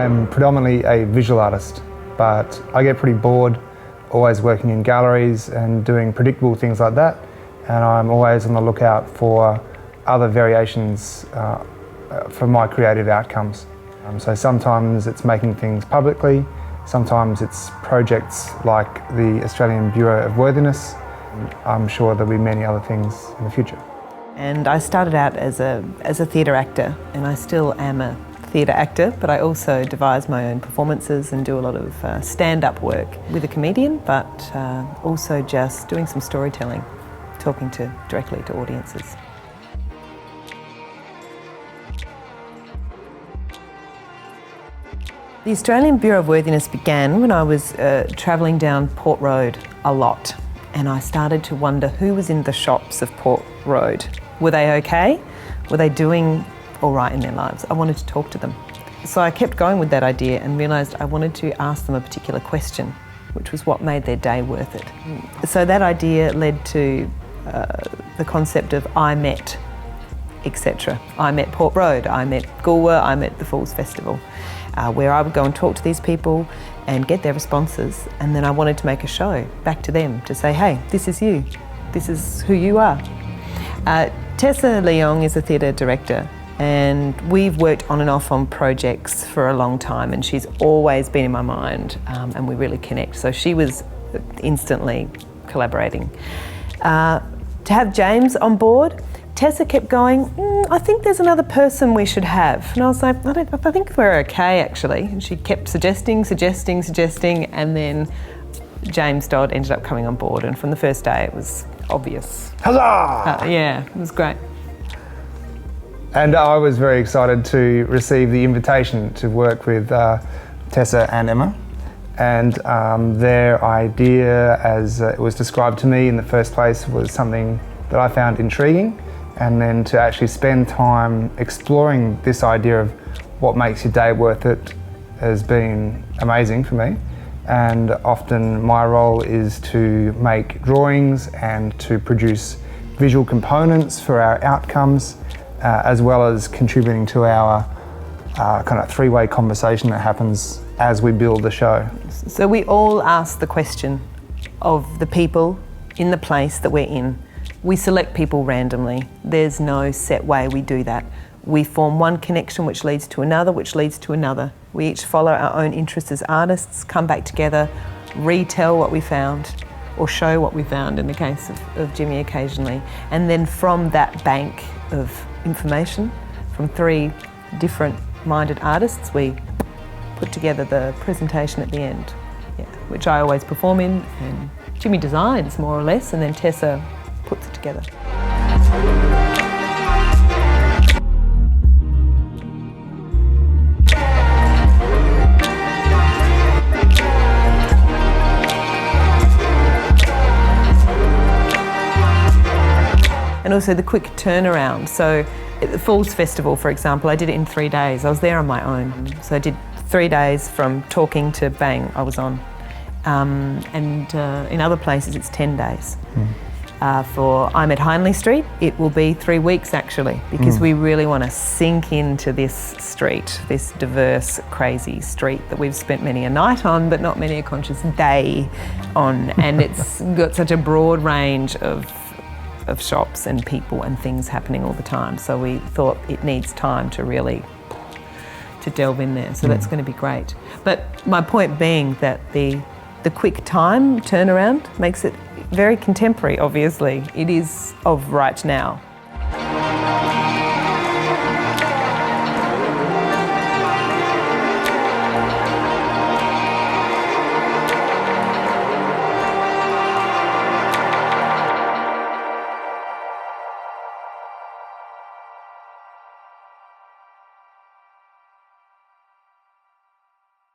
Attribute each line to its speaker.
Speaker 1: I'm predominantly a visual artist, but I get pretty bored always working in galleries and doing predictable things like that, and I'm always on the lookout for other variations for my creative outcomes. So sometimes it's making things publicly, sometimes it's projects like the Australian Bureau of Worthiness. I'm sure there'll be many other things in the future.
Speaker 2: And I started out as a theatre actor, and I still am a theatre actor, but I also devise my own performances and do a lot of stand-up work with a comedian, but also just doing some storytelling, talking directly to audiences. The Australian Bureau of Worthiness began when I was travelling down Port Road a lot, and I started to wonder who was in the shops of Port Road. Were they okay? Were they doing all right in their lives? I wanted to talk to them. So I kept going with that idea and realised I wanted to ask them a particular question, which was what made their day worth it. So that idea led to the concept of I met, etc. I met Port Road, I met Goolwa, I met the Falls Festival, where I would go and talk to these people and get their responses, and then I wanted to make a show back to them to say, hey, this is you, this is who you are. Tessa Leong is a theatre director, and we've worked on and off on projects for a long time, and she's always been in my mind, and we really connect. So she was instantly collaborating. To have James on board, Tessa kept going, I think there's another person we should have. And I was like, I think we're okay, actually. And she kept suggesting, and then James Dodd ended up coming on board, and from the first day it was obvious.
Speaker 1: Huzzah!
Speaker 2: Yeah, it was great.
Speaker 1: And I was very excited to receive the invitation to work with Tessa and Emma. And their idea, as it was described to me in the first place, was something that I found intriguing. And then to actually spend time exploring this idea of what makes your day worth it has been amazing for me. And often my role is to make drawings and to produce visual components for our outcomes, as well as contributing to our kind of three-way conversation that happens as we build the show.
Speaker 2: So we all ask the question of the people in the place that we're in. We select people randomly. There's no set way we do that. We form one connection which leads to another, which leads to another. We each follow our own interests as artists, come back together, retell what we found, or show what we found in the case of Jimmy occasionally. And then from that bank of information, from three different minded artists, we put together the presentation at the end, which I always perform in, and Jimmy designs more or less, and then Tessa puts it together. And also the quick turnaround. So at the Falls Festival, for example, I did it in 3 days. I was there on my own. So I did 3 days from talking to bang, I was on. And in other places it's 10 days. For I'm at Hindley Street, it will be 3 weeks actually, because we really want to sink into this street, this diverse, crazy street that we've spent many a night on, but not many a conscious day on. And it's got such a broad range of shops and people and things happening all the time. So we thought it needs time to really delve in there. So that's going to be great. But my point being that the quick time turnaround makes it very contemporary, obviously. It is of right now.